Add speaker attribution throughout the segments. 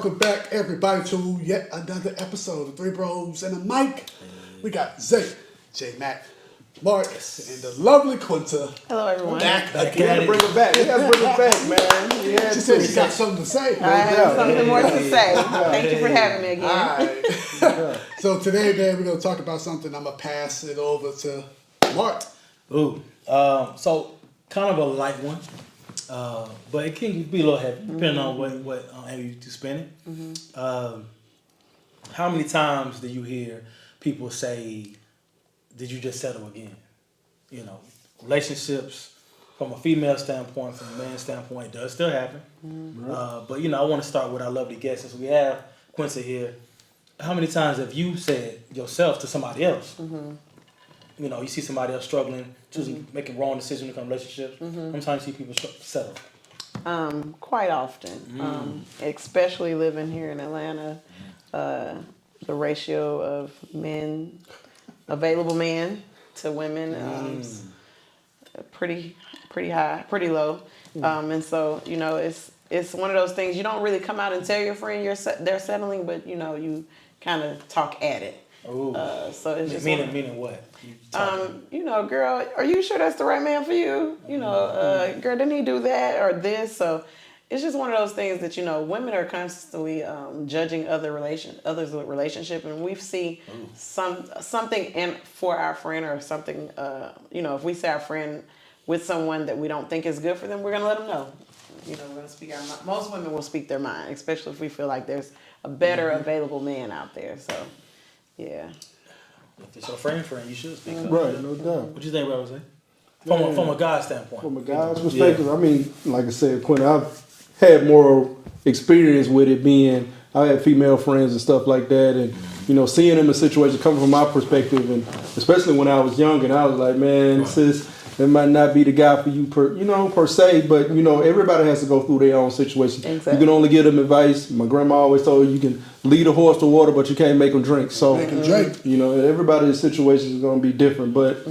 Speaker 1: welcome back everybody to yet another episode of Three Bros and a Mic. We got Zay, J Mac, Marcus, and the lovely Quinta.
Speaker 2: Hello, everyone.
Speaker 1: Back
Speaker 3: You
Speaker 1: again.
Speaker 3: gotta bring it back. You gotta bring it back, man. Yeah,
Speaker 1: She said she got something to say.
Speaker 2: I have something more to say. Thank you for having me again.
Speaker 1: All right. So today, man, we're gonna talk about something. I'm gonna pass it over to Mark.
Speaker 3: Ooh. So kind of a light one, but it can be a little heavy depending on what how you spend it. How many times do you hear people say, "Did you just settle again?" You know, relationships from a female standpoint, from a man's standpoint, it does still happen. But you know, I want to start with our lovely guest since we have Quincy here. How many times have you said yourself to somebody else? You know, you see somebody else struggling, choosing, making wrong decisions when it comes to relationships. Sometimes you see people settle.
Speaker 2: Quite often, especially living here in Atlanta, the ratio of men, available men to women, pretty high, pretty low, and so you know it's one of those things you don't really come out and tell your friend they're settling, but you know you kind of talk at it. So it's just
Speaker 3: Meaning what?
Speaker 2: You know, girl, are you sure that's the right man for you? You know, girl, didn't he do that or this? So it's just one of those things that, you know, women are constantly judging others' relationship, and we see something for our friend or something. You know, if we see our friend with someone that we don't think is good for them, we're gonna let them know. You know, we're gonna speak our mind. Most women will speak their mind, especially if we feel like there's a better available man out there. So, yeah.
Speaker 3: If it's your friend, you should speak up.
Speaker 4: Right, no doubt.
Speaker 3: What you think, Robert? From a guy's standpoint.
Speaker 4: From a guy's perspective, I mean, like I said, Quentin, I've had more experience with it being, I had female friends and stuff like that, and, you know, seeing them in situations coming from my perspective, and especially when I was young, and I was like, man, sis, it might not be the guy for you per se, but, you know, everybody has to go through their own situation.
Speaker 2: Exactly.
Speaker 4: You can only give them advice. My grandma always told you can lead a horse to water, but you can't make them drink. So, you know, everybody's situation is going to be different. But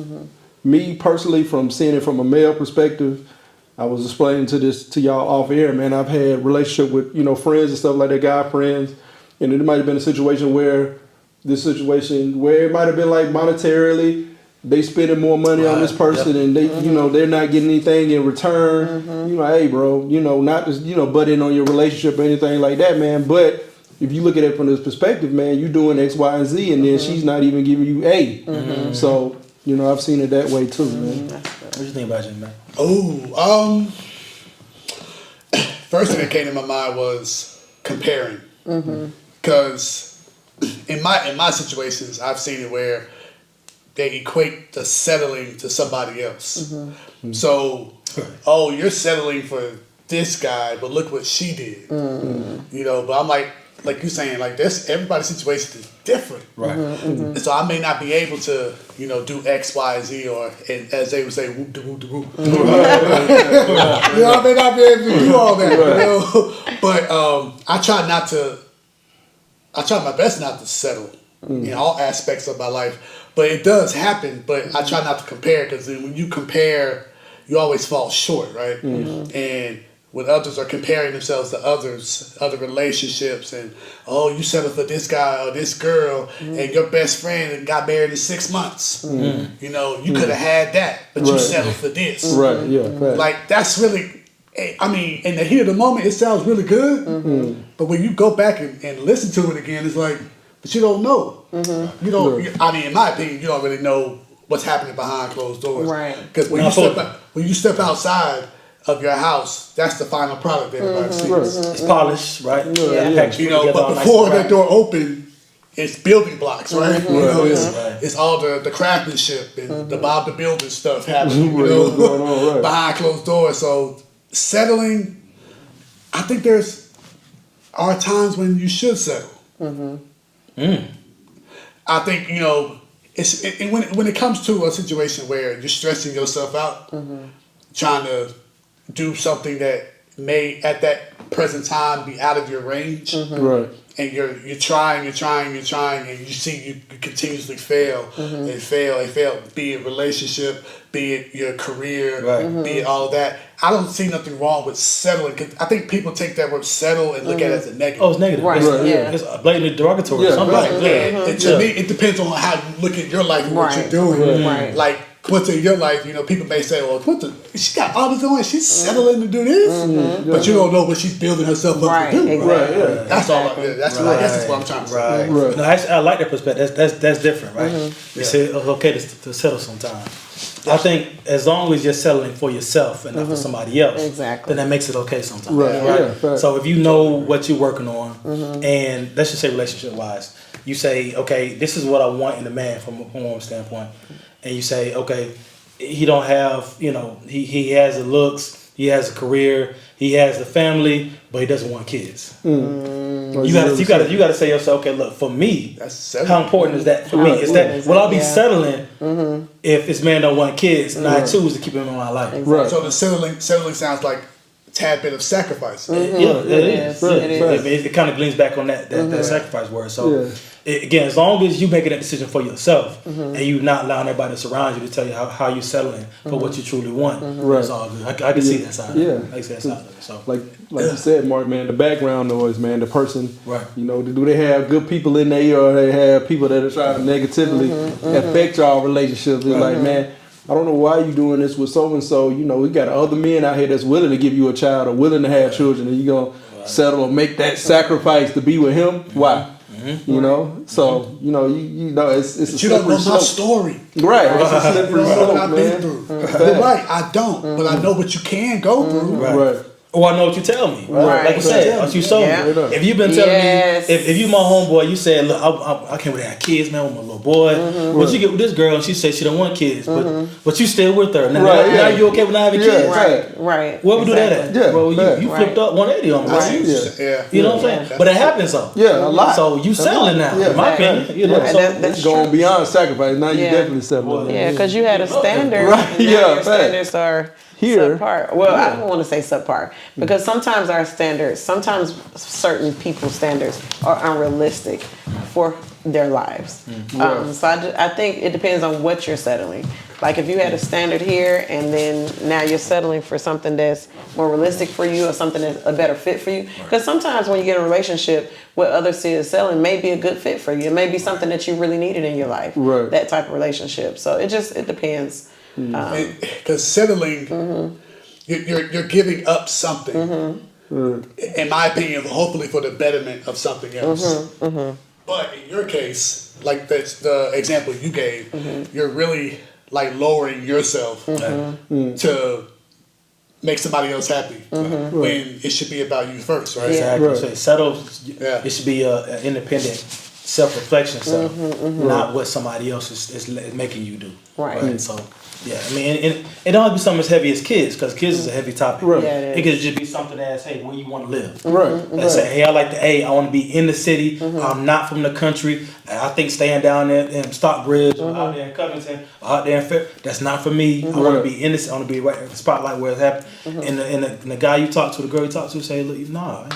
Speaker 4: me personally, from seeing it from a male perspective, I was explaining to y'all off air, man, I've had relationship with, you know, friends and stuff like that, guy friends. And it might have been a situation where it might have been like monetarily, they spending more money on this person and they, you know, they're not getting anything in return. You know, hey, bro, you know, not just, you know, butt in on your relationship or anything like that, man. But if you look at it from this perspective, man, you doing X, Y, and Z, and then she's not even giving you A. So, you know, I've seen it that way too, man.
Speaker 3: What you think about it, man?
Speaker 1: First thing that came to my mind was comparing, because in my situations, I've seen it where they equate the settling to somebody else. So, you're settling for this guy, but look what she did. You know, but I'm like you saying, like this, everybody's situation is different.
Speaker 3: Right.
Speaker 1: And so I may not be able to, you know, do X, Y, Z, or and as they would say, whoop de whoop de whoop. You know, I may not be able to do all that. You know? But I try my best not to settle in all aspects of my life. But it does happen, but I try not to compare, because when you compare, you always fall short, right? And when others are comparing themselves to other relationships, and, you settled for this guy or this girl, and your best friend got married in 6 months. You know, you could have had that, but you settled for this.
Speaker 4: Right, yeah. Right.
Speaker 1: Like, that's really, I mean, in the heat of the moment, it sounds really good, but when you go back and listen to it again, it's like, but you don't know. You don't. I mean, in my opinion, you don't really know what's happening behind closed doors.
Speaker 2: Right.
Speaker 1: Because when you step outside of your house, that's the final product that everybody sees.
Speaker 3: It's polished, right?
Speaker 1: You know, but before that door open, it's building blocks, right? You know, it's all the craftsmanship and the Bob the Builder stuff happening. You know, behind closed doors. So settling, I think are times when you should settle. I think, you know, when it comes to a situation where you're stressing yourself out, trying to do something that may at that present time be out of your range, and you're trying, and you see you continuously fail and fail. Be it relationship, be it your career, be it all of that. I don't see nothing wrong with settling. Cause I think people take that word settle and look at it as a negative.
Speaker 3: Oh, it's negative.
Speaker 2: Right,
Speaker 3: It's blatantly derogatory.
Speaker 4: Yeah,
Speaker 3: Something
Speaker 1: Right.
Speaker 3: like that.
Speaker 1: And to me, it depends on how you look at your life and what
Speaker 2: Right.
Speaker 1: you're doing.
Speaker 2: Right.
Speaker 1: Like, what's in your life, people may say, well, she got all this going, she's settling to do this. But you don't know what she's building herself up
Speaker 2: Right,
Speaker 1: to do.
Speaker 2: exactly.
Speaker 4: Right, yeah.
Speaker 1: That's all. That's what I guess is what I'm trying to say.
Speaker 3: Right.
Speaker 4: Right.
Speaker 3: No, actually, I like that perspective. That's different, right? You say it's okay to settle sometimes. I think as long as you're settling for yourself and not for somebody else,
Speaker 2: Exactly.
Speaker 3: then that makes it okay sometimes.
Speaker 4: Right, yeah, fact.
Speaker 3: So if you know what you're working on, and let's just say relationship wise, you say, okay, this is what I want in a man from a woman's standpoint, and you say, okay, he don't have, he has the looks, he has a career, he has the family, but he doesn't want kids. You gotta say to yourself, okay, look, for me,
Speaker 1: That's settling.
Speaker 3: how important is that for me? Is that will I be settling if this man don't want kids and I choose to keep him in my life?
Speaker 4: Right.
Speaker 1: So the settling sounds like a tad bit of sacrifice.
Speaker 3: Yeah, it is.
Speaker 4: Right,
Speaker 2: It
Speaker 4: right.
Speaker 2: is.
Speaker 3: It kind of gleans back on that sacrifice word. So
Speaker 4: Yeah.
Speaker 3: again, as long as you making that decision for yourself and you not allowing everybody to surround you to tell you how you settling for what you truly want,
Speaker 4: Right.
Speaker 3: it's all good. I can see that side.
Speaker 4: Yeah.
Speaker 3: I can see that side of it. So
Speaker 4: Like you said, Mark, man, the background noise, man, the person,
Speaker 3: Right.
Speaker 4: do they have good people in there or they have people that are trying to negatively affect y'all relationships? It's like, man, I don't know why you doing this with so-and-so. We got other men out here that's willing to give you a child or willing to have children, and you going to settle or make that sacrifice to be with him? Why? So, it's a
Speaker 1: But you don't know
Speaker 4: slippery
Speaker 1: my
Speaker 4: slope.
Speaker 1: story.
Speaker 4: Right, it's a
Speaker 1: You
Speaker 4: slippery
Speaker 1: don't know what I've
Speaker 4: slope,
Speaker 1: been
Speaker 4: man.
Speaker 1: through. You're right, I don't. But I know what you can go through.
Speaker 4: Right.
Speaker 3: or I know what you tell me.
Speaker 2: Right.
Speaker 3: Like you said, what you told
Speaker 2: Yeah.
Speaker 3: me. If you've been telling
Speaker 2: Yes.
Speaker 3: me, if you my homeboy, you said, look, I can't really have kids, man, with my little boy. But you get with this girl and she says she don't want kids, but you still with her. Now,
Speaker 4: Right,
Speaker 3: now
Speaker 4: yeah.
Speaker 3: you okay with not having
Speaker 4: Yeah,
Speaker 3: kids?
Speaker 4: right.
Speaker 2: Right.
Speaker 3: Where we do that at?
Speaker 4: Yeah,
Speaker 3: Well,
Speaker 4: right.
Speaker 3: you flipped up 180 on me.
Speaker 1: I see what you're
Speaker 4: Yeah.
Speaker 1: saying. Yeah.
Speaker 3: You know what I'm saying?
Speaker 1: Yeah.
Speaker 3: But it happens though.
Speaker 4: Yeah, a lot.
Speaker 3: So you settling now,
Speaker 4: Yeah.
Speaker 3: in my
Speaker 2: Exactly.
Speaker 3: opinion. You know,
Speaker 4: Yeah.
Speaker 3: so
Speaker 2: That's
Speaker 4: It's going
Speaker 2: true.
Speaker 4: beyond sacrifice. Now you
Speaker 2: Yeah.
Speaker 4: definitely settling.
Speaker 2: Yeah, because you had a standard.
Speaker 4: Right,
Speaker 2: and now
Speaker 4: yeah,
Speaker 2: your
Speaker 4: fact.
Speaker 2: standards are
Speaker 4: Here.
Speaker 2: subpar. Well, I don't want to say subpar because sometimes our standards, sometimes certain people's standards are unrealistic for their lives. So I think it depends on what you're settling. Like if you had a standard here and then now you're settling for something that's more realistic for you or something that's a better fit for you. Because sometimes when you get in a relationship, what others see as selling may be a good fit for you. It may be something that you really needed in your life.
Speaker 4: Right.
Speaker 2: That type of relationship. So it depends.
Speaker 1: Because settling, you're giving up something. In my opinion, hopefully for the betterment of something else. But in your case, like that's the example you gave, you're really like lowering yourself to make somebody else happy when it should be about you first, right?
Speaker 3: exactly.
Speaker 4: Right.
Speaker 3: So it settles.
Speaker 1: Yeah.
Speaker 3: It should be an independent self-reflection self, not what somebody else is making you do.
Speaker 2: Right.
Speaker 3: So yeah, I mean, and it don't have to be something as heavy as kids, because kids is a heavy topic.
Speaker 4: Right.
Speaker 2: Yeah, it
Speaker 3: It could just be something as, hey, where you want to live.
Speaker 4: Right.
Speaker 3: Let's say, hey, I like I want to be in the city. I'm not from the country. I think staying down there in Stockbridge or out there in Covington or out there in Fair, that's not for me. I want to be in this. I want to be right at the spotlight where it's happening. And the guy you talk to, the girl you talk to, say, look, nah.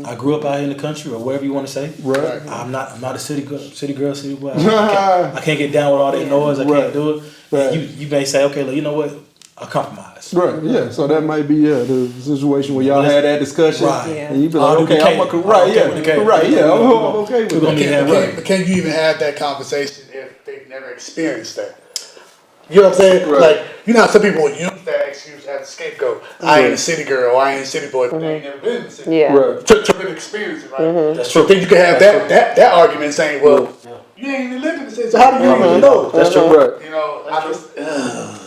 Speaker 3: I grew up out here in the country or wherever you want to say.
Speaker 4: Right.
Speaker 3: I'm not a city girl, city boy. I can't get down with all that noise. I
Speaker 4: Right.
Speaker 3: can't do it.
Speaker 4: Right.
Speaker 3: You may say, okay, look, you know what? I'll compromise.
Speaker 4: Right, yeah. So that might be the situation where y'all had that discussion,
Speaker 3: Right.
Speaker 2: Yeah.
Speaker 4: and you be like,
Speaker 3: Oh,
Speaker 4: okay, I'm okay, right,
Speaker 3: okay with the
Speaker 4: yeah,
Speaker 3: cake.
Speaker 4: right, yeah, I'm okay with
Speaker 3: We're gonna
Speaker 4: that.
Speaker 3: be
Speaker 1: Can,
Speaker 3: Yeah,
Speaker 1: can,
Speaker 3: right.
Speaker 1: can you even have that conversation if they've never experienced that? You know what I'm saying?
Speaker 4: Right.
Speaker 1: Like, you know how some people will use that excuse as a scapegoat. I ain't a city girl, or I ain't a city boy, but they ain't never been in the city.
Speaker 2: Yeah.
Speaker 4: Right.
Speaker 1: To really experience it, right?
Speaker 3: That's
Speaker 1: So
Speaker 3: true.
Speaker 1: then you can have that argument saying, well, you ain't even living in the city, so how do you even know?
Speaker 3: That's true.
Speaker 4: Right.
Speaker 1: You know, I just,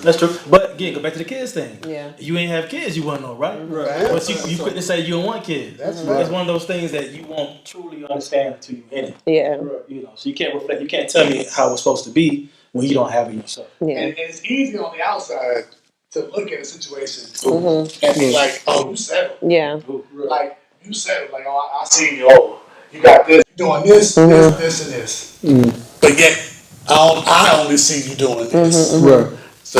Speaker 3: That's true. But again, go back to the kids thing.
Speaker 2: Yeah.
Speaker 3: You ain't have kids, you wouldn't know, right?
Speaker 1: Right.
Speaker 3: But you quick to say you don't want kids.
Speaker 1: That's
Speaker 3: It's
Speaker 1: right.
Speaker 3: one of those things that you won't truly understand until you're in it.
Speaker 2: Yeah.
Speaker 3: You know, so you can't reflect. You can't tell me how it's supposed to be when you don't have it yourself.
Speaker 2: Yeah.
Speaker 1: and it's easy on the outside to look at a situation and be like, oh, you settled.
Speaker 2: Yeah.
Speaker 1: Like, you settled. Like, oh, I see you. Oh, you got this. You doing this, this, and this. But yet, I only see you doing this.
Speaker 4: Right.
Speaker 1: So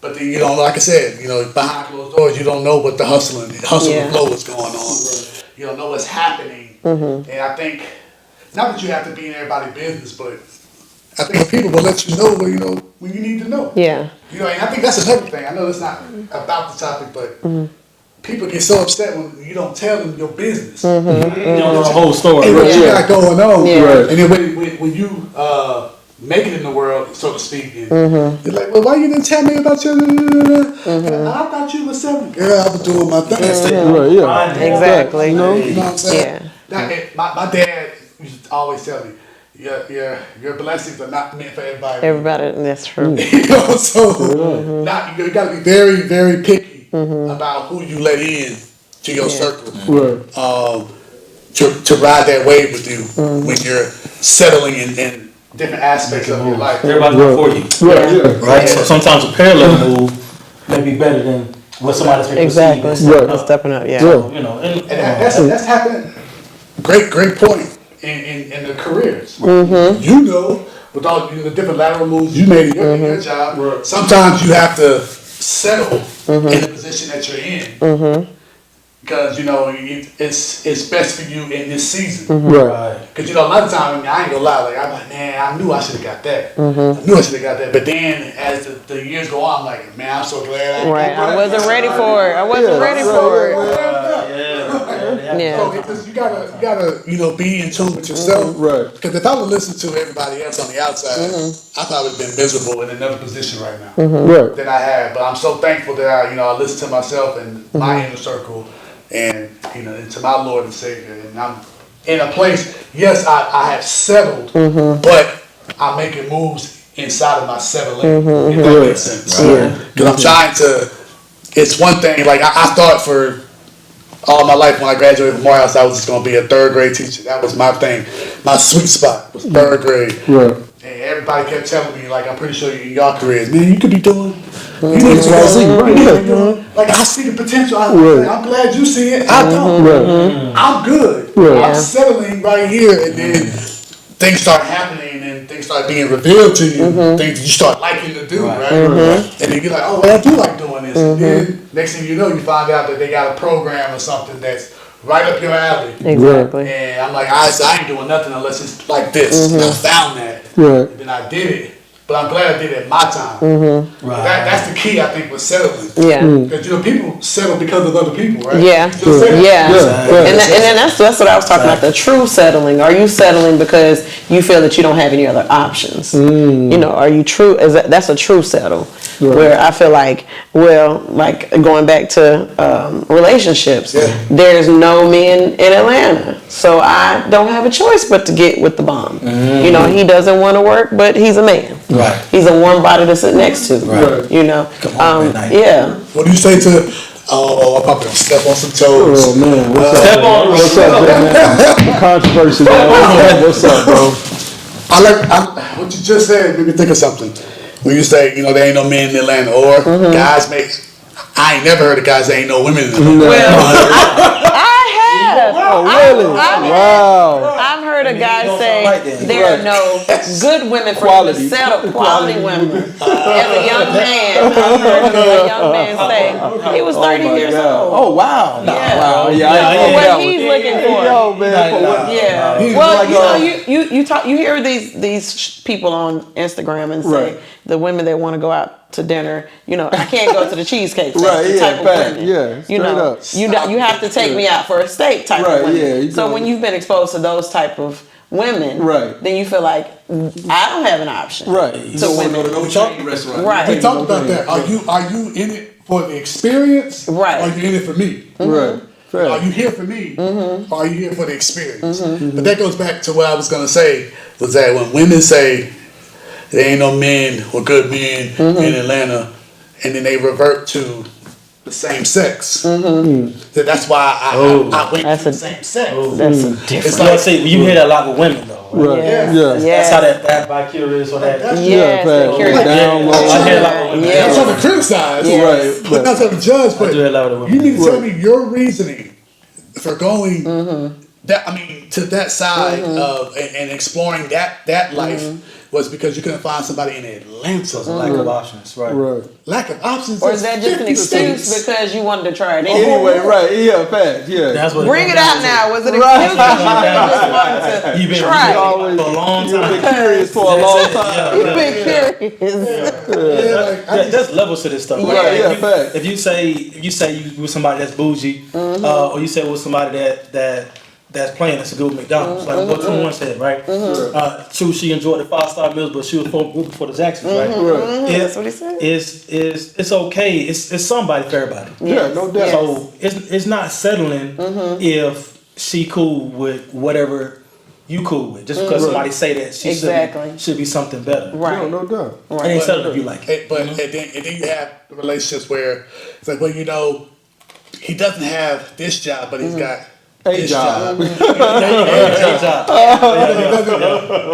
Speaker 1: but then, like I said, behind closed doors, you don't know what the hustle
Speaker 2: Yeah.
Speaker 1: and flow is going on. You don't know what's happening And I think, not that you have to be in everybody's business, but I think people will let you know when you need to know.
Speaker 5: Yeah.
Speaker 1: You know, and I think that's another thing. I know it's not about the topic, but people get so upset when you don't tell them your business.
Speaker 3: You don't know the whole story.
Speaker 1: And what you
Speaker 5: Yeah.
Speaker 1: got going on.
Speaker 5: Yeah.
Speaker 4: Right.
Speaker 1: And then when you make it in the world, so to speak, and you're like, well, why you didn't tell me about your... I thought you were selling. Girl, I was doing my thing.
Speaker 4: Right, yeah.
Speaker 5: Exactly.
Speaker 1: You know what I'm saying?
Speaker 5: Yeah.
Speaker 1: My dad used to always tell me, your blessings are not meant for everybody.
Speaker 5: Everybody, that's true.
Speaker 1: You know, so you got to be very, very picky about who you let in to your circle.
Speaker 4: Right.
Speaker 1: To ride that wave with you when you're settling in different aspects of your life.
Speaker 3: Everybody's not for you.
Speaker 4: Right, yeah.
Speaker 3: Right? So sometimes a parallel move may be better than what somebody's going to
Speaker 5: Exactly.
Speaker 4: Right.
Speaker 5: Stepping up, yeah.
Speaker 4: Yeah.
Speaker 3: You know, and
Speaker 1: That's happening. Great point in the careers. You know, with all the different lateral moves you made in your job, sometimes you have to settle in the position that you're in. Because, it's best for you in this season.
Speaker 4: Right.
Speaker 1: Because, a lot of times, I ain't gonna lie, I'm like, man, I knew I should have got that. I knew I should have got that. But then, as the years go on, I'm like, man, I'm so glad
Speaker 5: Right. I wasn't ready for it. I wasn't ready for it. Yeah.
Speaker 1: So you gotta, be in tune with yourself.
Speaker 4: Right.
Speaker 1: Because if I would listen to everybody else on the outside, I probably would have been miserable in another position right now
Speaker 4: Right.
Speaker 1: than I have. But I'm so thankful that I listen to myself and my inner circle, and and to my Lord and Savior. And I'm in a place. Yes, I have settled, but I'm making moves inside of my settling. If that makes sense. Because I'm trying to. It's one thing. Like I thought for all my life when I graduated from Morehouse, I was just gonna be a third grade teacher. That was my thing. My sweet spot was third grade.
Speaker 4: Right.
Speaker 1: And everybody kept telling me, like, I'm pretty sure in your careers, man, you could be doing. Like, I see the potential. I'm glad you see it. I don't. I'm good. I'm settling right here, and then things start happening, and things start being revealed to you. Things you start liking to do, right? And then you're like, oh, well, I do like doing this. And then next thing you know, you find out that they got a program or something that's right up your alley.
Speaker 5: Exactly.
Speaker 1: And I'm like, I ain't doing nothing unless it's like this. And I found that.
Speaker 4: Right.
Speaker 1: And then I did it. But I'm glad I did it at my time.
Speaker 3: Right.
Speaker 1: That's the key, I think, with settling.
Speaker 5: Yeah.
Speaker 1: Because, people settle because of other people, right?
Speaker 5: Yeah.
Speaker 1: You know
Speaker 5: Yeah.
Speaker 4: Yeah.
Speaker 5: And then that's what I was talking about, the true settling. Are you settling because you feel that you don't have any other options? Are you true? That's a true settle. Where I feel like, like going back to relationships, there's no men in Atlanta. So I don't have a choice but to get with the bomb. He doesn't want to work, but he's a man.
Speaker 3: Right.
Speaker 5: He's a warm body to sit next to.
Speaker 3: Right. Come on, man.
Speaker 5: Yeah.
Speaker 1: What do you say to, I'm probably going to step on some toes.
Speaker 4: Oh man, what's
Speaker 3: Step
Speaker 4: up?
Speaker 3: on.
Speaker 4: What's up, man? Controversy, man. What's up, bro?
Speaker 1: What you just said made me think of something. When you say, there ain't no men in Atlanta, or guys make, I ain't never heard of guys that ain't no women in Atlanta.
Speaker 5: I have.
Speaker 4: Oh really? Wow.
Speaker 5: I've heard a guy
Speaker 3: don't
Speaker 5: say
Speaker 3: sound like that.
Speaker 5: there are no good women for him to settle, quality women. As a young man, I heard a young man say he was 30 years old.
Speaker 4: Oh wow.
Speaker 5: Yeah.
Speaker 4: Wow.
Speaker 3: Yeah,
Speaker 5: For
Speaker 3: yeah.
Speaker 5: what he's looking for.
Speaker 4: Yo, man. For what?
Speaker 5: Yeah.
Speaker 4: He's
Speaker 5: Well,
Speaker 4: like,
Speaker 5: you hear these people on Instagram and say
Speaker 4: Right.
Speaker 5: the women that want to go out to dinner, I can't go to the cheesecake
Speaker 4: Right,
Speaker 5: factory type of
Speaker 4: fact,
Speaker 5: women.
Speaker 4: yeah, straight up.
Speaker 5: You have to take me out for a steak type
Speaker 4: Right,
Speaker 5: of women.
Speaker 4: yeah, you
Speaker 5: So
Speaker 4: go-
Speaker 5: when you've been exposed to those type of women,
Speaker 4: Right.
Speaker 5: then you feel like I don't have an option.
Speaker 4: Right.
Speaker 5: To women.
Speaker 4: restaurant.
Speaker 5: Right.
Speaker 1: We talked about that. Are you in it for the experience?
Speaker 5: Right.
Speaker 1: Or are you in it for me?
Speaker 4: Right. Fair.
Speaker 1: Are you here for me? Or are you here for the experience? But that goes back to what I was going to say, was that when women say there ain't no men or good men in Atlanta, and then they revert to the same sex, that's why I went
Speaker 5: That's
Speaker 1: to
Speaker 5: a-
Speaker 1: the same sex.
Speaker 5: That's a
Speaker 1: It's
Speaker 5: different.
Speaker 3: I say you hear that a lot with women though. Right?
Speaker 4: Right.
Speaker 5: Yeah.
Speaker 4: Yeah.
Speaker 3: That's how that vicarious or that.
Speaker 1: That's-
Speaker 5: Yes,
Speaker 4: fact.
Speaker 5: the curious-
Speaker 4: Down low.
Speaker 3: I hear a lot with women.
Speaker 1: I'm
Speaker 5: Yeah.
Speaker 1: not trying to criticize,
Speaker 4: Right.
Speaker 1: but not trying to judge, but
Speaker 3: do a lot with
Speaker 1: you
Speaker 3: women.
Speaker 1: need to tell me your reasoning for going to that side of and exploring that life was because you couldn't find somebody in Atlanta.
Speaker 3: Lack of options, right?
Speaker 4: Right.
Speaker 1: Lack of options.
Speaker 2: Or is that just an
Speaker 1: 50
Speaker 2: excuse
Speaker 1: states.
Speaker 2: because you wanted to try it?
Speaker 4: Anyway, right? Yeah, fact. Yeah.
Speaker 3: That's what
Speaker 2: Bring it
Speaker 3: comes
Speaker 2: out
Speaker 3: down to.
Speaker 2: now. Was it an excuse because you just wanted to
Speaker 3: You've been
Speaker 2: try it?
Speaker 4: always-
Speaker 3: for a long
Speaker 4: You've been
Speaker 3: time.
Speaker 4: curious for a long time.
Speaker 2: You've been curious.
Speaker 1: Yeah, like, I just-
Speaker 3: There's levels to this stuff.
Speaker 2: Yeah.
Speaker 4: Right, yeah,
Speaker 3: If
Speaker 4: fact.
Speaker 3: you say you with somebody that's bougie, or you say with somebody that's playing that's a good McDonald's, like what 21 said, right? True, she enjoyed the 5-star meals, but she was for the Jacksons, right?
Speaker 4: Right.
Speaker 2: That's what he said.
Speaker 3: It's okay. It's somebody for everybody.
Speaker 4: Yeah, no doubt.
Speaker 3: So it's not settling if she cool with whatever you cool with. Just because somebody say that she
Speaker 2: Exactly.
Speaker 3: should be something better.
Speaker 2: Right.
Speaker 4: No doubt.
Speaker 3: It ain't settling if you like it.
Speaker 1: But and then you have relationships where it's like, well, you know, he doesn't have this job, but he's got
Speaker 4: A
Speaker 1: this
Speaker 4: job.
Speaker 3: There you go. Good job.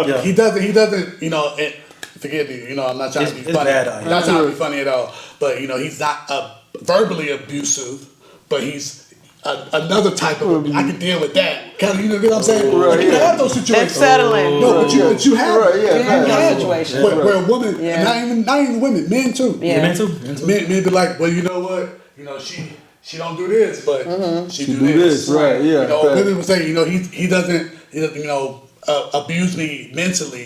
Speaker 3: Yeah.
Speaker 1: He doesn't, you know, and forgive me, you know, I'm not trying to be
Speaker 3: It's
Speaker 1: funny.
Speaker 3: bad out
Speaker 1: I'm
Speaker 3: here.
Speaker 1: not trying to be funny at all. But, you know, he's not verbally abusive, but he's another type of, I can deal with that. Kind of, you know what I'm saying?
Speaker 4: Right,
Speaker 1: Like, you
Speaker 4: yeah.
Speaker 1: have those situations.
Speaker 2: That's settling.
Speaker 1: No, but you have
Speaker 4: Right, yeah,
Speaker 1: you
Speaker 4: right.
Speaker 1: have
Speaker 2: Situation.
Speaker 1: Where a woman,
Speaker 2: Yeah.
Speaker 1: not even women, men too.
Speaker 2: Yeah.
Speaker 3: You meant to?
Speaker 1: Men be like, well, you know what? You know, she don't do this, but she do
Speaker 4: do
Speaker 1: this.
Speaker 4: this, right, yeah,
Speaker 1: You know,
Speaker 4: fact.
Speaker 1: women would say, you know, he doesn't, you know, abuse me mentally.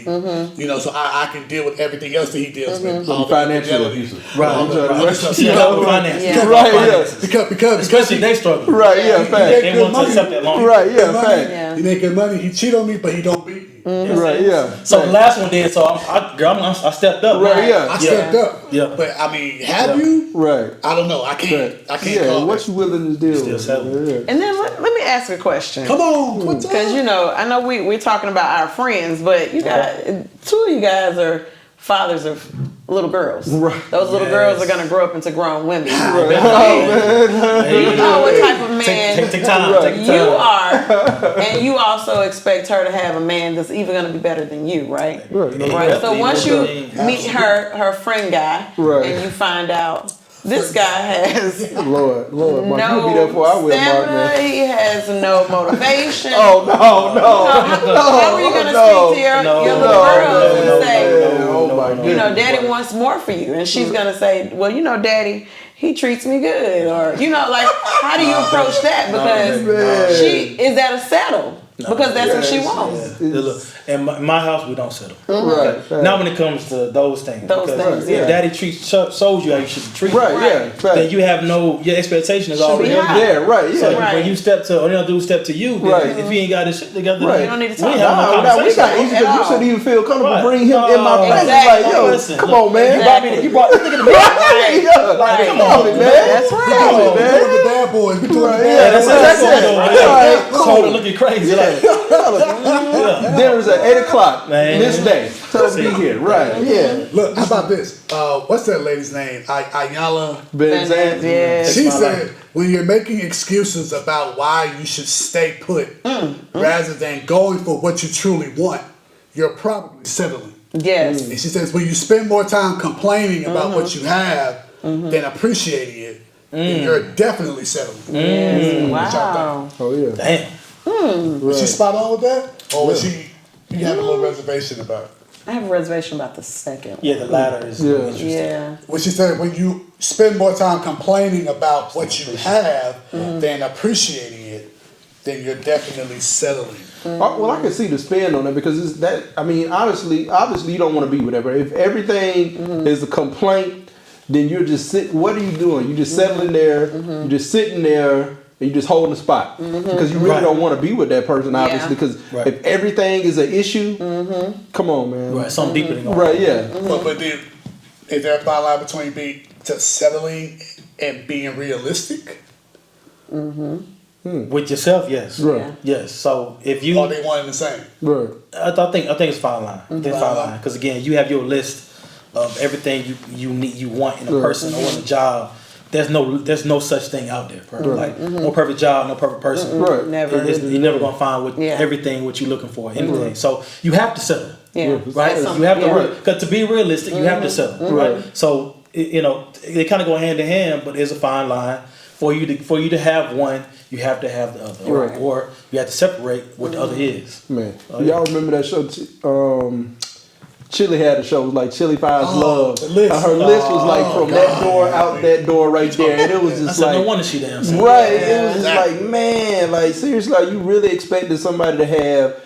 Speaker 1: You know, so I can deal with everything else that he deals with. All the
Speaker 4: Financial
Speaker 1: infidelity.
Speaker 4: abusive.
Speaker 3: Right.
Speaker 1: All the
Speaker 4: Right.
Speaker 1: other stuff.
Speaker 3: She
Speaker 1: You
Speaker 3: got
Speaker 1: know,
Speaker 3: finance.
Speaker 2: Yeah.
Speaker 3: She got
Speaker 4: Right,
Speaker 3: finances.
Speaker 1: because
Speaker 3: Especially they struggle.
Speaker 4: Right, yeah,
Speaker 1: He
Speaker 4: fact.
Speaker 1: make
Speaker 3: They
Speaker 1: good
Speaker 3: want to
Speaker 1: money.
Speaker 3: accept that long.
Speaker 4: Right, yeah,
Speaker 1: Good money.
Speaker 4: fact.
Speaker 2: Yeah.
Speaker 1: He make good money. He cheat on me, but he don't beat me.
Speaker 4: Right, yeah.
Speaker 3: So the last one did. So I stepped up.
Speaker 4: Right, yeah.
Speaker 1: I stepped up.
Speaker 3: Yeah.
Speaker 1: But I mean, have
Speaker 3: Yeah.
Speaker 1: you?
Speaker 4: Right.
Speaker 1: I don't know. I can't.
Speaker 4: Right.
Speaker 1: I can't
Speaker 4: Yeah,
Speaker 1: call
Speaker 4: what
Speaker 1: it.
Speaker 4: you willing to deal
Speaker 3: Still
Speaker 4: with?
Speaker 3: settling.
Speaker 4: Yeah.
Speaker 2: And then let me ask a question.
Speaker 1: Come on. What's up?
Speaker 2: Because, you know, I know we're talking about our friends, but you guys, two of you guys are fathers of little girls.
Speaker 4: Right.
Speaker 2: Those little
Speaker 3: Yes.
Speaker 2: girls are going to grow up into grown women.
Speaker 3: Hey,
Speaker 2: You know what type of man
Speaker 3: Take time.
Speaker 4: Right.
Speaker 3: Take
Speaker 2: you
Speaker 3: time.
Speaker 2: are, and you also expect her to have a man that's even going to be better than you, right?
Speaker 4: Right.
Speaker 2: Right. So once you
Speaker 3: Absolutely.
Speaker 2: meet her friend guy,
Speaker 4: Right.
Speaker 2: and you find out this guy has
Speaker 4: Lord, Mark,
Speaker 2: no
Speaker 4: you'll be there for I will, Mark,
Speaker 2: stamina,
Speaker 4: man.
Speaker 2: he has no motivation.
Speaker 4: Oh, no.
Speaker 2: How are you going to speak to your little girls and say,
Speaker 4: Oh, my goodness.
Speaker 2: you know, daddy wants more for you? And she's going to say, well, you know, daddy, he treats me good. Or, you know, like, how do you approach that? Because is that a settle? Because that's what she wants.
Speaker 3: Look, in my house, we don't settle.
Speaker 4: Right.
Speaker 3: Not when it comes to those things.
Speaker 2: Those
Speaker 3: Because
Speaker 2: things, yeah.
Speaker 3: if daddy shows you how you should treat
Speaker 4: Right,
Speaker 3: him,
Speaker 4: yeah. Fact.
Speaker 3: then you have your expectation is
Speaker 2: Should be
Speaker 3: already
Speaker 2: high.
Speaker 4: Yeah, right, yeah.
Speaker 3: So
Speaker 2: Right.
Speaker 3: when you step to, or they do step to you, then
Speaker 4: Right.
Speaker 3: if you ain't got this shit together,
Speaker 4: Right.
Speaker 3: then
Speaker 2: You don't need to
Speaker 3: we
Speaker 2: talk
Speaker 3: ain't having no
Speaker 4: Nah, we
Speaker 3: conversation.
Speaker 4: got easy because you shouldn't even feel comfortable
Speaker 3: Right.
Speaker 4: bringing him in my
Speaker 3: No.
Speaker 4: presence.
Speaker 2: Exactly.
Speaker 4: Like, yo,
Speaker 3: Listen,
Speaker 4: come
Speaker 3: look,
Speaker 4: on, man.
Speaker 3: You brought this nigga to bed.
Speaker 2: Right.
Speaker 4: Yeah,
Speaker 2: Right.
Speaker 4: come on, man.
Speaker 2: That's right.
Speaker 4: Come on,
Speaker 1: We
Speaker 4: man.
Speaker 1: doing the bad boys. We doing the
Speaker 4: Right,
Speaker 1: bad
Speaker 4: yeah,
Speaker 1: boys.
Speaker 4: that's it.
Speaker 3: Right.
Speaker 4: Cool.
Speaker 3: Shoulder looking crazy. Like,
Speaker 4: Dinner's at 8 o'clock
Speaker 3: Man.
Speaker 4: this day. So be here. Right, yeah.
Speaker 1: Look, how about this? What's that lady's name? Ayala.
Speaker 4: Ben Zan.
Speaker 2: Yeah.
Speaker 1: She
Speaker 3: my
Speaker 1: said, when you're making excuses about why you should stay put rather than going for what you truly want, you're probably settling.
Speaker 2: Yes.
Speaker 1: And she says, when you spend more time complaining about what you have than appreciating it, then you're definitely settling.
Speaker 2: Yes.
Speaker 1: What y'all
Speaker 2: Wow.
Speaker 4: Oh, yeah.
Speaker 3: damn.
Speaker 1: Was she spot on with that? Or was she, you have a little reservation about it?
Speaker 2: I have a reservation about the second.
Speaker 3: Yeah, the latter is
Speaker 4: Yeah.
Speaker 3: interesting.
Speaker 2: Yeah.
Speaker 1: When she said, when you spend more time complaining about what you have than appreciating it, then you're definitely settling.
Speaker 4: Well, I can see the spin on it because it's that. I mean, obviously, you don't want to be whatever. If everything is a complaint, then you're just What are you doing? You're just settling there. You're just sitting there. And you just holding the spot because you really
Speaker 3: Right.
Speaker 4: don't want to be with that person, obviously.
Speaker 2: Yeah.
Speaker 4: Because
Speaker 3: Right.
Speaker 4: if everything is an issue, come on, man.
Speaker 3: Right, something deeper than that.
Speaker 4: Right, yeah.
Speaker 1: But then, is there a fine line between being just settling and being realistic?
Speaker 3: With yourself, yes.
Speaker 4: Right.
Speaker 2: Yeah.
Speaker 3: Yes. So if you,
Speaker 1: Or they one and the same?
Speaker 4: Right.
Speaker 3: I think it's fine line. I think it's fine line because again, you have your list of everything you want in a person or in a job. There's no such thing out there. Perfect. Like no perfect job, no perfect person.
Speaker 4: Right.
Speaker 2: Never.
Speaker 3: You're never gonna find
Speaker 2: Yeah.
Speaker 3: everything what you're looking for. Anything. So you have to settle.
Speaker 2: Yeah.
Speaker 3: Right.
Speaker 2: That's
Speaker 3: You have to
Speaker 2: yeah.
Speaker 3: work because to be realistic, you have to settle. Right. So you know they kind of go hand in hand, but there's a fine line for you to have one. You have to have the other,
Speaker 4: Right.
Speaker 3: or you have to separate what the other is.
Speaker 4: Man,
Speaker 3: Oh, yeah.
Speaker 4: y'all remember that show, Chili had a show, it was like Chili Finds Love.
Speaker 1: the list.
Speaker 4: Her list was like from that door out that door right there, and it was
Speaker 3: I
Speaker 4: just
Speaker 3: said,
Speaker 4: like
Speaker 3: no wonder she dancing.
Speaker 4: right. It was just like, man, like seriously, like you really expected somebody to have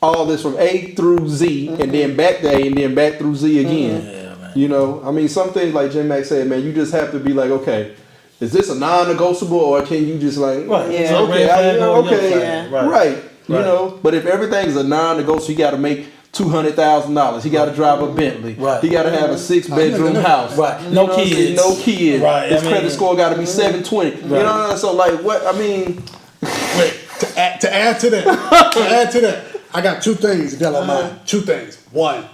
Speaker 4: all this from A through Z, and then back to A, and then back through Z again.
Speaker 3: Yeah, man.
Speaker 4: You know, I mean, some things like J Max said, man, you just have to be like, okay, is this a non-negotiable, or can you just like,
Speaker 3: Right.
Speaker 2: Yeah.
Speaker 3: It's a
Speaker 4: okay,
Speaker 3: red flag or a
Speaker 4: okay,
Speaker 3: yellow flag.
Speaker 4: right. You
Speaker 3: Right.
Speaker 4: know, but if everything's a non-negotiable, you got to make $200,000. He got to drive a Bentley.
Speaker 3: Right.
Speaker 4: He got to have a 6-bedroom house.
Speaker 3: Right.
Speaker 4: You
Speaker 3: No
Speaker 4: know what I'm saying?
Speaker 3: kids.
Speaker 4: No kids.
Speaker 3: Right,
Speaker 4: His
Speaker 3: I mean-
Speaker 4: credit score got to be 720. You know what I'm saying? So like, what? I mean,
Speaker 1: Wait, to add to that, I got two things if y'all don't mind. Two things. One,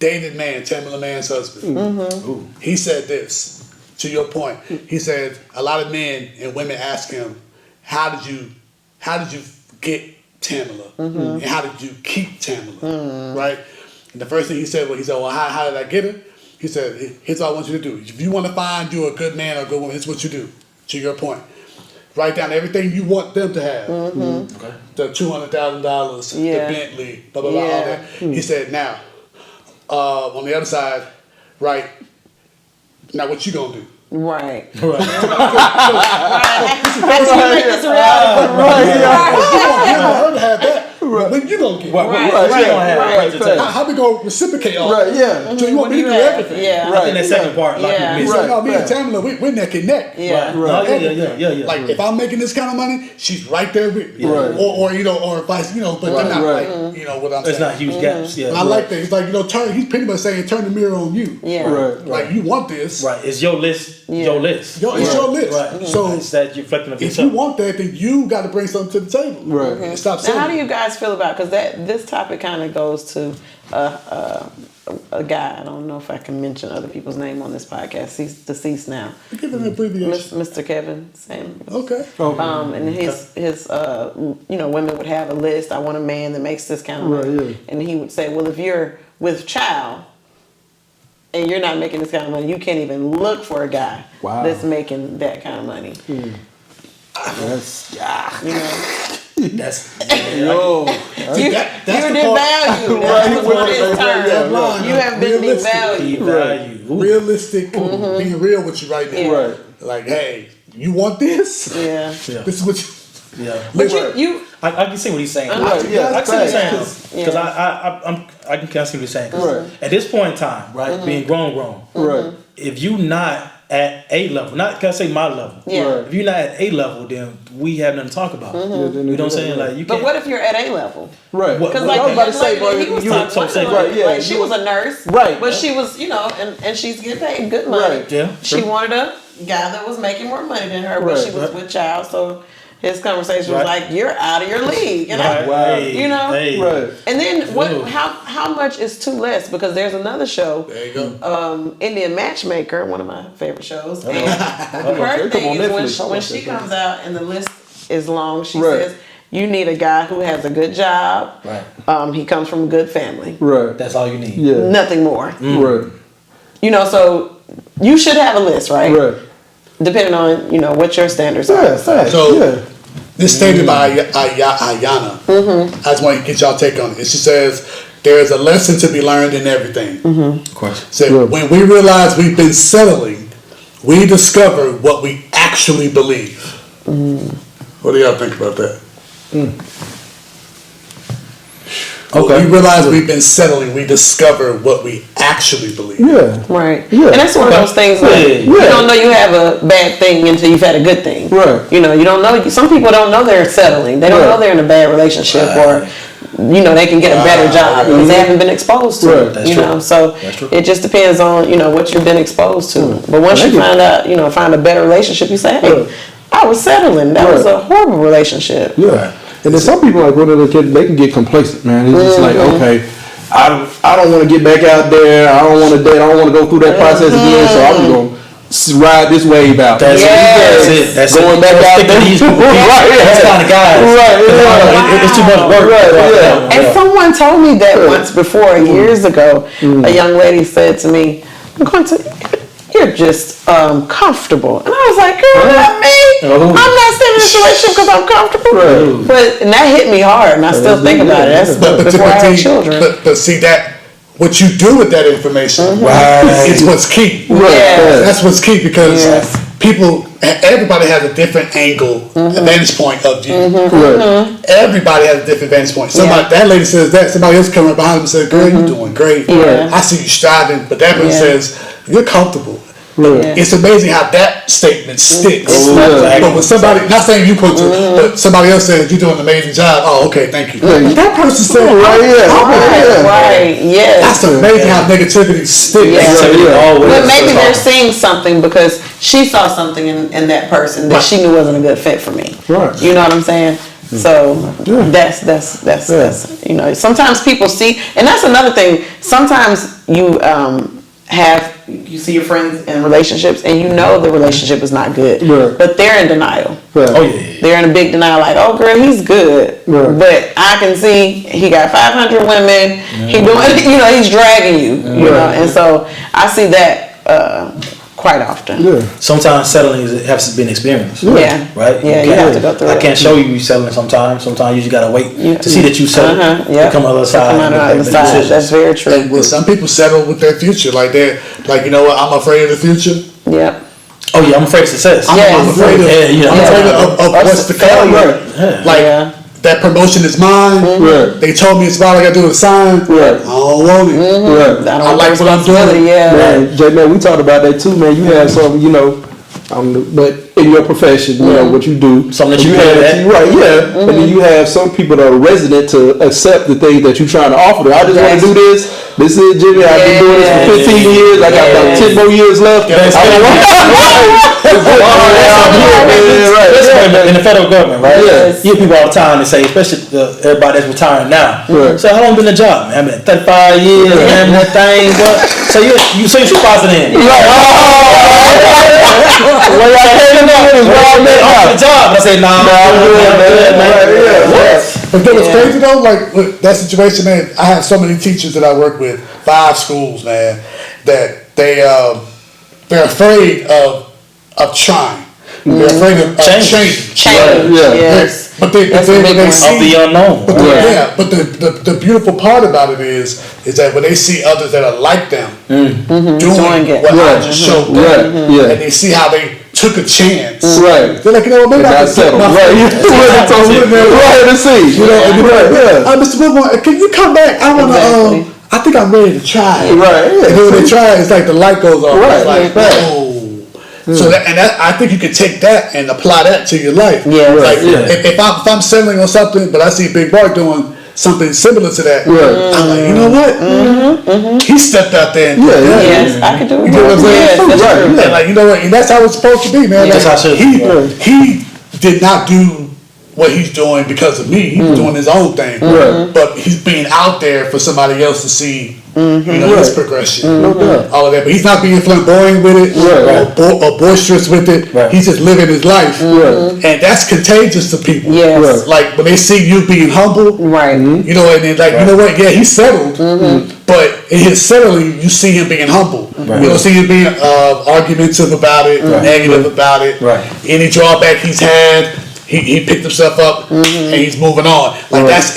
Speaker 1: David Mann, Tamala Mann's husband. He said this, to your point. He said a lot of men and women ask him, how did you get Tamala? And how did you keep Tamala? Right? And the first thing he said, well, how did I get her? He said, here's what I want you to do. If you want to find you a good man or a good woman, here's what you do. To your point. Write down everything you want them to have.
Speaker 3: Okay.
Speaker 1: The $200,000,
Speaker 2: Yeah.
Speaker 1: the Bentley, blah, blah, blah, all
Speaker 2: Yeah.
Speaker 1: that. He said, now, on the other side, right, now what you gonna do?
Speaker 2: Right.
Speaker 3: Right.
Speaker 2: That's what make this reality.
Speaker 1: Her to have that. When you gonna get?
Speaker 3: What
Speaker 2: Right,
Speaker 3: you
Speaker 2: right,
Speaker 3: gonna have?
Speaker 2: right,
Speaker 3: Right, right.
Speaker 1: How we gonna reciprocate all
Speaker 4: right,
Speaker 1: that?
Speaker 4: yeah.
Speaker 1: So you want me to do everything?
Speaker 2: Yeah.
Speaker 3: I think that second part, like
Speaker 2: Yeah.
Speaker 3: you
Speaker 1: He
Speaker 3: missed.
Speaker 1: said, no, me and
Speaker 4: Right.
Speaker 1: Tamala, we're neck and neck.
Speaker 2: Yeah.
Speaker 3: Right. No, yeah.
Speaker 1: Like if I'm making this kind of money, she's right there with me.
Speaker 4: Right.
Speaker 1: Or or vice, but they're not
Speaker 4: Right.
Speaker 1: like, what I'm
Speaker 3: There's
Speaker 1: saying.
Speaker 3: not huge gaps. Yeah.
Speaker 1: I like that. He's like, he's pretty much saying, turn the mirror on you.
Speaker 2: Yeah.
Speaker 4: Right.
Speaker 1: Like you want this.
Speaker 3: Right. It's your list.
Speaker 2: Yeah.
Speaker 3: Your list.
Speaker 1: It's your list.
Speaker 3: Right.
Speaker 1: So
Speaker 3: It's that you're reflecting of
Speaker 1: if you
Speaker 3: yourself.
Speaker 1: want that, then you got to bring something to the table.
Speaker 4: Right.
Speaker 1: And stop
Speaker 2: Now, how do
Speaker 1: saying.
Speaker 2: you guys feel about? Because this topic kind of goes to a guy. I don't know if I can mention other people's name on this podcast. He's deceased now.
Speaker 1: Give it an abbreviation.
Speaker 2: Mr. Kevin Samuels.
Speaker 1: Okay.
Speaker 2: And his women would have a list. I want a man that makes this kind of money.
Speaker 4: Right, yeah.
Speaker 2: And he would say, well, if you're with child and you're not making this kind of money, you can't even look for a guy
Speaker 4: Wow.
Speaker 2: that's making that kind of money.
Speaker 4: That's
Speaker 2: You know,
Speaker 3: That's
Speaker 4: yo.
Speaker 1: See,
Speaker 2: you
Speaker 1: that's the
Speaker 2: didn't
Speaker 1: part-
Speaker 2: value.
Speaker 4: Right,
Speaker 2: That's what it is.
Speaker 4: right,
Speaker 1: that line.
Speaker 2: You have been
Speaker 1: Realistic.
Speaker 2: devalued.
Speaker 3: value.
Speaker 1: Realistic, being real with you right now.
Speaker 2: Yeah.
Speaker 4: Right.
Speaker 1: Like, hey, you want this?
Speaker 2: Yeah.
Speaker 3: Yeah.
Speaker 1: This is what you.
Speaker 3: Yeah.
Speaker 2: But you
Speaker 3: I can see what he's saying.
Speaker 4: Right, yeah,
Speaker 3: I can see what he's saying.
Speaker 4: facts.
Speaker 3: Because
Speaker 2: Yeah.
Speaker 3: I can see what he's saying. 'Cause
Speaker 4: Right.
Speaker 3: at this point in time, right, being grown,
Speaker 4: Right.
Speaker 3: if you not at a level, not can I say my level.
Speaker 2: Yeah.
Speaker 4: Right.
Speaker 3: If you're not at a level, then we have nothing to talk about.
Speaker 4: Yeah, then
Speaker 3: You know what I'm saying? Like you
Speaker 2: But
Speaker 3: can't.
Speaker 2: what if you're at A level?
Speaker 4: Right.
Speaker 3: What-
Speaker 2: Because
Speaker 3: what-
Speaker 2: like
Speaker 4: I was
Speaker 2: the
Speaker 4: about to
Speaker 2: young
Speaker 4: say,
Speaker 2: lady
Speaker 4: bro,
Speaker 2: that he was
Speaker 4: you-
Speaker 2: talking
Speaker 3: so
Speaker 2: about,
Speaker 3: say-
Speaker 4: right, yeah,
Speaker 2: like she
Speaker 4: you-
Speaker 2: was a nurse,
Speaker 4: Right.
Speaker 2: But she was, and she's getting paid good money.
Speaker 4: Right.
Speaker 3: Yeah.
Speaker 2: She wanted a guy that was making more money than her, but
Speaker 4: Right.
Speaker 2: she was with child, so his conversation was
Speaker 3: Right.
Speaker 2: like, "You're out of your league," and
Speaker 3: Right.
Speaker 4: Wow.
Speaker 3: Hey,
Speaker 2: You know?
Speaker 3: hey.
Speaker 4: Right.
Speaker 2: and then what?
Speaker 3: Ooh.
Speaker 2: How much is too less? Because there's another show.
Speaker 1: There you go.
Speaker 2: Indian Matchmaker, one of my favorite shows. And
Speaker 4: Okay,
Speaker 2: her
Speaker 4: come
Speaker 2: thing
Speaker 4: on
Speaker 2: is
Speaker 4: Netflix.
Speaker 2: when she comes out and the list is long, she
Speaker 4: Right.
Speaker 2: says, you need a guy who has a good job.
Speaker 3: Right.
Speaker 2: He comes from a good family.
Speaker 4: Right.
Speaker 3: That's all you need.
Speaker 4: Yeah.
Speaker 2: Nothing more.
Speaker 4: Right.
Speaker 2: So you should have a list, right?
Speaker 4: Right.
Speaker 2: Depending on, what your standards
Speaker 4: Yeah.
Speaker 2: are.
Speaker 4: Facts.
Speaker 1: So-
Speaker 4: yeah.
Speaker 1: This stated by Ayana. I just want to get y'all take on it. She says, there is a lesson to be learned in everything.
Speaker 3: Of course.
Speaker 1: So
Speaker 4: Yeah.
Speaker 1: when we realize we've been settling, we discover what we actually believe. What do y'all think about that?
Speaker 4: Okay.
Speaker 1: When we realize we've been settling, we discover what we actually believe.
Speaker 4: Yeah.
Speaker 2: Right.
Speaker 4: Yeah.
Speaker 2: And that's one of those things like
Speaker 3: Yeah.
Speaker 2: you don't know you have a bad thing until you've had a good thing.
Speaker 4: Right.
Speaker 2: You don't know. Some people don't know they're settling. They don't
Speaker 4: Right.
Speaker 2: know they're in a bad relationship or they can get a better job because they haven't been exposed to
Speaker 4: Right.
Speaker 2: it.
Speaker 3: That's
Speaker 2: You
Speaker 3: true.
Speaker 2: know, so
Speaker 3: That's true.
Speaker 2: it just depends on what you've been exposed to. But once you
Speaker 4: Thank you.
Speaker 2: find out, find a better relationship, you say, "Hey,
Speaker 4: Right.
Speaker 2: I was settling. That was
Speaker 4: Right.
Speaker 2: a horrible relationship."
Speaker 4: Yeah. And then some people like they can get complacent, man. It's just like, okay, I don't want to get back out there. I don't want to date. I don't want to go through that process again. So I'm gonna ride this wave out.
Speaker 3: That's
Speaker 2: Yes.
Speaker 3: it. That's
Speaker 4: Going
Speaker 3: it.
Speaker 4: back
Speaker 3: Don't
Speaker 4: out
Speaker 3: stick to
Speaker 4: there.
Speaker 3: these people.
Speaker 4: Right, yeah.
Speaker 3: That's kind of guys.
Speaker 4: Right, yeah.
Speaker 3: It's too much work.
Speaker 4: Right, yeah.
Speaker 2: And someone told me that once before, years ago. A young lady said to me, "You're just comfortable," and I was like, "Girl, not me.
Speaker 3: Oh.
Speaker 2: I'm not staying in this relationship because I'm comfortable."
Speaker 4: Right.
Speaker 2: And that hit me hard, and I still think about it. That's
Speaker 1: But
Speaker 2: before I had
Speaker 1: Timothy,
Speaker 2: children.
Speaker 1: but see that what you do with that information is what's key.
Speaker 5: Yeah.
Speaker 1: That's what's key because
Speaker 5: Yes.
Speaker 1: everybody has a different angle, a vantage point of you. Everybody has a different vantage point. Somebody, that lady says that, somebody else coming up behind him and says, "Girl, you're doing great.
Speaker 5: Yeah.
Speaker 1: I see you striving," but that person says, "You're comfortable." It's amazing how that statement sticks. But when somebody, not saying you put to, but somebody else says you're doing an amazing job. Oh, okay, thank you. That person said,
Speaker 5: Right. Yes.
Speaker 1: That's amazing how negativity sticks.
Speaker 5: But maybe they're seeing something because she saw something in that person that she knew wasn't a good fit for me.
Speaker 4: Right.
Speaker 5: You know what I'm saying? So that's you know, sometimes people see, and that's another thing. Sometimes you you see your friends in relationships and you know the relationship is not good, but they're in denial. They're in a big denial, like, "Oh, girl, he's good, but I can see he got 500 women. He doing, you know, he's dragging you, you know." And so I see that quite often.
Speaker 3: Sometimes settling has to be an experience.
Speaker 5: Yeah.
Speaker 3: Right?
Speaker 5: Yeah, you have to go through
Speaker 3: I
Speaker 5: it.
Speaker 3: can't show you settling sometimes. Sometimes you just gotta wait to see that you settle. To come on the other side.
Speaker 5: Come on the other side. That's very true.
Speaker 1: Well, some people settle with their future, like they're like, you know what? I'm afraid of the future.
Speaker 5: Yep.
Speaker 3: Oh yeah, I'm afraid of success.
Speaker 1: I'm afraid of, I'm afraid of what's to come. Like that promotion is mine. They told me it's all I gotta do is sign. I don't want it. I like what I'm doing.
Speaker 4: Man, Jay, man, we talked about that too, man. You have some, you know, but in your profession, you know, what you do.
Speaker 3: Something that you
Speaker 4: have,
Speaker 3: at.
Speaker 4: right, and then you have some people that are resident to accept the things that you're trying to offer them. I just want to do this. This is Jimmy. I've been doing this for 15 years. I got about 10 more years left.
Speaker 3: In the federal government, right?
Speaker 4: Yes.
Speaker 3: You hear people all the time and say, especially everybody that's retiring now. So how long been in the job? Man, I've been 35 years, man, that thing. But so you supervisor then. The job. I say, nah, I'm good, man.
Speaker 1: But that was crazy though. Like with that situation, man. I have so many teachers that I work with, 5 schools, man, that they're afraid of trying. They're afraid of change.
Speaker 5: Yes.
Speaker 1: But they see
Speaker 3: Of the unknown.
Speaker 1: But but the beautiful part about it is that when they see others that are like them doing
Speaker 5: it.
Speaker 1: what I just showed them, and they see how they took a chance, they're like, you know, maybe I can settle. You know, and you're like, Mr. Woodmore, can you come back? I want to. I think I'm ready to try. And then when they try, it's like the light goes off. It's like, oh. So I think you can take that and apply that to your life. If I'm settling on something, but I see Big Mark doing something similar to that, I'm like, you know what? He stepped out there and did that.
Speaker 5: Yes, I could do it.
Speaker 1: You know what I'm saying?
Speaker 5: Yes, that's true.
Speaker 1: And like, you know what? And that's how it's supposed to be, man.
Speaker 3: That's how it should be.
Speaker 1: He did not do what he's doing because of me. He was doing his own thing. But he's being out there for somebody else to see, you know, his progression. All of that. But he's not being flamboyant with it or boisterous with it. He's just living his life. And that's contagious to people.
Speaker 5: Yes.
Speaker 1: Like when they see you being humble, you know, and then like, you know what? Yeah, he's settled. But in his settling, you see him being humble. You don't see him being argumentative about it, negative about it. Any drawback he's had, he picked himself up and he's moving on. Like that's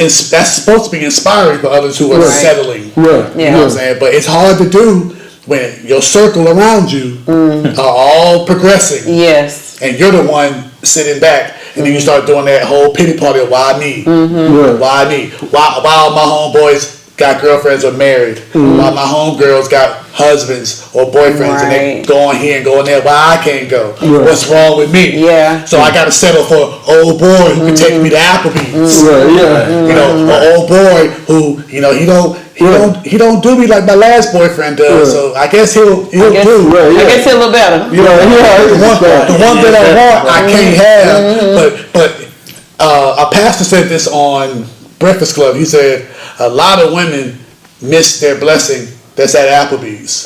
Speaker 1: supposed to be inspiring for others who are settling. You know what I'm saying? But it's hard to do when your circle around you are all progressing.
Speaker 5: Yes.
Speaker 1: And you're the one sitting back. And then you start doing that whole pity party of why me? Why me? Why all my homeboys got girlfriends or married? Why my homegirls got husbands or boyfriends and they going here and going there? Why I can't go? What's wrong with me? So I gotta settle for an old boy who can take me to Applebee's. You know, an old boy who, you know, he don't do me like my last boyfriend does. So I guess he'll do.
Speaker 5: I guess he'll look better.
Speaker 1: You know, the one that I want, I can't have. But a pastor said this on Breakfast Club. He said a lot of women miss their blessing that's at Applebee's.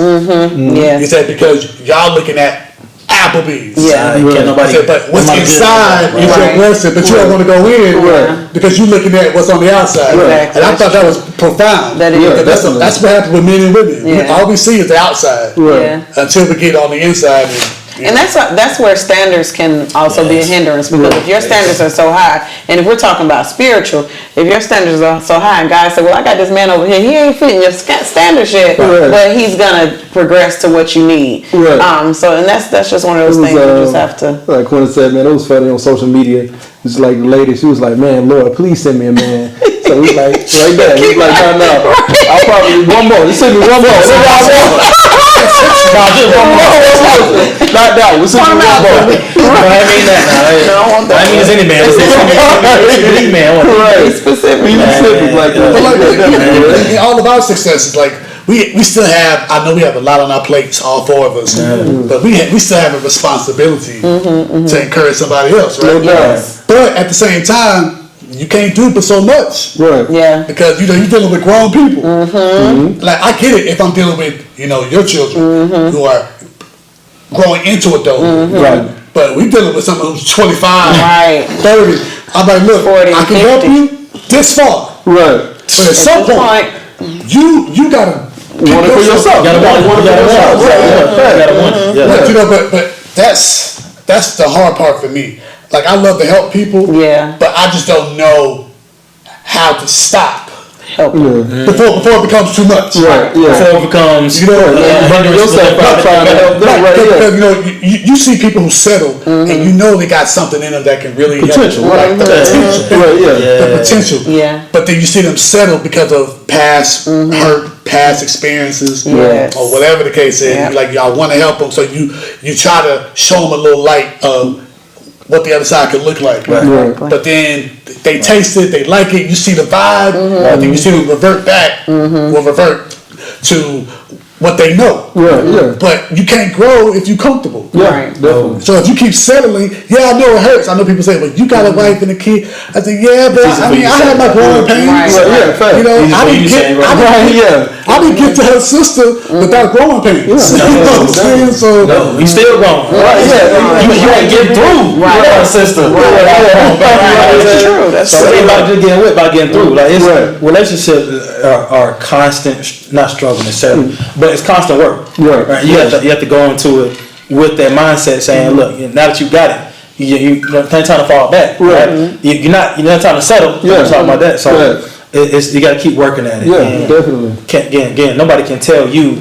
Speaker 1: He said because y'all looking at Applebee's.
Speaker 3: Can't nobody.
Speaker 1: He said, but what's inside is your blessing, but you don't want to go in because you're looking at what's on the outside. And I thought that was profound.
Speaker 5: That is.
Speaker 1: That's what happens with men and women. All we see is the outside until we get on the inside.
Speaker 2: Yeah.
Speaker 5: And that's where standards can also be a hindrance, because if your standards are so high, and if we're talking about spiritual, if your standards are so high, and God said, well, I got this man over here, he ain't fitting your standards yet, but he's gonna progress to what you need.
Speaker 4: Right.
Speaker 5: So, and that's just one of those things you just have to.
Speaker 4: Like Quinn said, man, it was funny on social media. It's like the lady, she was like, man, Lord, please send me a man. So he's like, right there. He's like, no. I'll probably, one more. Just send me one more. Send me one more. Nah, just one more. Not that one. Send me one more.
Speaker 3: I mean that.
Speaker 5: No, I want that.
Speaker 3: I mean, it's any man. It's any man.
Speaker 4: Right.
Speaker 5: Specific.
Speaker 4: Be specific like that.
Speaker 1: But like, in all of our successes, like we still have. I know we have a lot on our plates, all four of us, but we still have a responsibility to encourage somebody else, right?
Speaker 5: Yes.
Speaker 1: But at the same time, you can't do but so much,
Speaker 4: Right.
Speaker 5: Yeah.
Speaker 1: because you're dealing with grown people. Like I get it if I'm dealing with your children who are growing into adulthood,
Speaker 4: Right.
Speaker 1: But we dealing with someone who's 25,
Speaker 5: Right.
Speaker 1: 30. I'm like, look,
Speaker 5: 40,
Speaker 1: I can help
Speaker 5: 50.
Speaker 1: you this far.
Speaker 4: Right.
Speaker 1: But at some
Speaker 5: Good
Speaker 1: point, you gotta
Speaker 4: Want it for yourself.
Speaker 3: You gotta want it. Yeah.
Speaker 1: But that's the hard part for me. Like I love to help people,
Speaker 5: Yeah.
Speaker 1: but I just don't know how to stop
Speaker 5: Help.
Speaker 1: before it becomes too much.
Speaker 4: Right. Yeah.
Speaker 3: Before it becomes,
Speaker 4: Bringing yourself out trying to help them. Right.
Speaker 1: Because,
Speaker 4: Yeah.
Speaker 1: you see people who settle and you know they got something in them that can really
Speaker 4: Potential,
Speaker 1: help.
Speaker 4: right.
Speaker 1: The potential.
Speaker 4: Right. Yeah.
Speaker 1: The potential.
Speaker 5: Yeah.
Speaker 1: But then you see them settle because of past hurt, past experiences,
Speaker 5: Yes.
Speaker 1: or whatever the case is.
Speaker 5: Yeah.
Speaker 1: Like y'all want to help them, so you try to show them a little light of what the other side could look like.
Speaker 4: Right.
Speaker 1: But then they taste it, they like it, you see the vibe, and then you see them revert back, will revert to what they know.
Speaker 4: Right. Yeah.
Speaker 1: But you can't grow if you're comfortable.
Speaker 4: Yeah.
Speaker 5: Right.
Speaker 4: Definitely.
Speaker 1: So if you keep settling, I know it hurts. I know people say, well, you got a wife and a kid. I think, yeah, but I mean, I had my growing pains.
Speaker 5: Right.
Speaker 4: Yeah. Fact.
Speaker 1: You know, I didn't get to her sister without growing pains. You know what I'm saying? So,
Speaker 3: you still wrong.
Speaker 4: Right. Yeah.
Speaker 3: You ain't getting through.
Speaker 5: Right.
Speaker 3: With our sister.
Speaker 5: That's true. That's
Speaker 3: So it ain't
Speaker 5: true.
Speaker 3: about just getting with, about getting through. Like it's
Speaker 4: Right.
Speaker 3: relationships are constant, not struggle necessarily, but it's constant work.
Speaker 4: Right.
Speaker 3: You have to go into it with that mindset, saying, look, now that you got it, you ain't time to fall back. Right. You're not time to settle.
Speaker 4: Yeah.
Speaker 3: I'm talking about that. So
Speaker 4: Right.
Speaker 3: it's you got to keep working at it.
Speaker 4: Yeah.
Speaker 3: And
Speaker 4: Definitely.
Speaker 3: again, nobody can tell you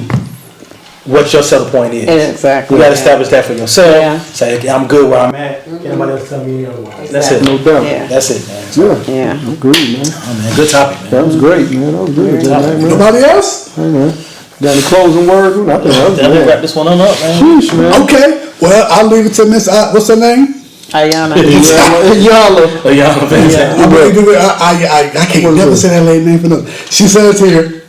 Speaker 3: what your settle point is.
Speaker 5: Exactly.
Speaker 3: You got to establish that for yourself.
Speaker 5: Yeah.
Speaker 3: Say, okay, I'm good where I'm at. Can't nobody else tell me otherwise. That's it.
Speaker 4: No doubt.
Speaker 5: Yeah.
Speaker 3: That's it, man.
Speaker 4: Yeah.
Speaker 5: Yeah.
Speaker 4: Agreed, man.
Speaker 3: Oh, man, good topic, man.
Speaker 4: That was great, man. That was good. Man.
Speaker 1: nobody else?
Speaker 4: Hey, man. Got any closing words? I think that was
Speaker 3: Then we
Speaker 4: good.
Speaker 3: wrap this one on up, man.
Speaker 4: Sheesh, man.
Speaker 1: Okay. Well, I'll leave it to Miss, what's her name?
Speaker 5: Ayana.
Speaker 4: Y'all.
Speaker 3: Oh, y'all know what I'm saying?
Speaker 1: I can't never say that lady name for nothing. She says here,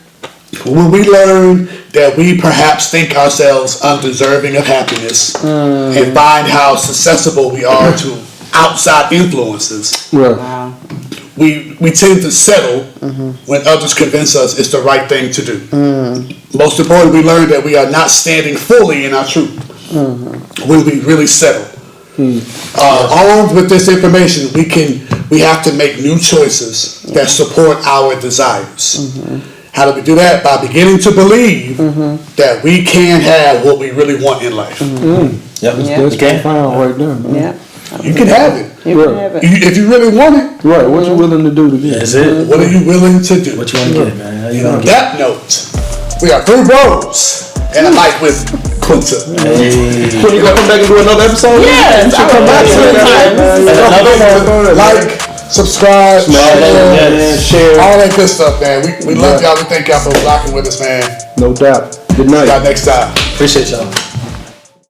Speaker 1: when we learn that we perhaps think ourselves undeserving of happiness and find how susceptible we are to outside influences,
Speaker 4: Right.
Speaker 5: Wow.
Speaker 1: we tend to settle when others convince us it's the right thing to do. Most importantly, we learn that we are not standing fully in our truth when we really settle. Armed with this information, we have to make new choices that support our desires. How do we do that? By beginning to believe that we can have what we really want in life.
Speaker 3: Yep.
Speaker 5: Yeah.
Speaker 4: That's profound right there, man.
Speaker 5: Yeah.
Speaker 1: You can have it.
Speaker 5: You can have it.
Speaker 1: If you really want it,
Speaker 4: Right. What you willing to do to get?
Speaker 3: That's it.
Speaker 1: what are you willing to do?
Speaker 3: What you want to get, man? How you
Speaker 1: On
Speaker 3: gonna get
Speaker 1: that note, we are three bros and a mic with Quinta.
Speaker 4: When you gonna come back and do another episode?
Speaker 5: Yes, I
Speaker 1: Come back to
Speaker 3: Another one.
Speaker 1: like, subscribe, share, all that good stuff, man. We love y'all. We thank y'all for rocking with us, man.
Speaker 4: No doubt. Good
Speaker 1: See
Speaker 4: night.
Speaker 1: y'all next time.
Speaker 3: Appreciate y'all.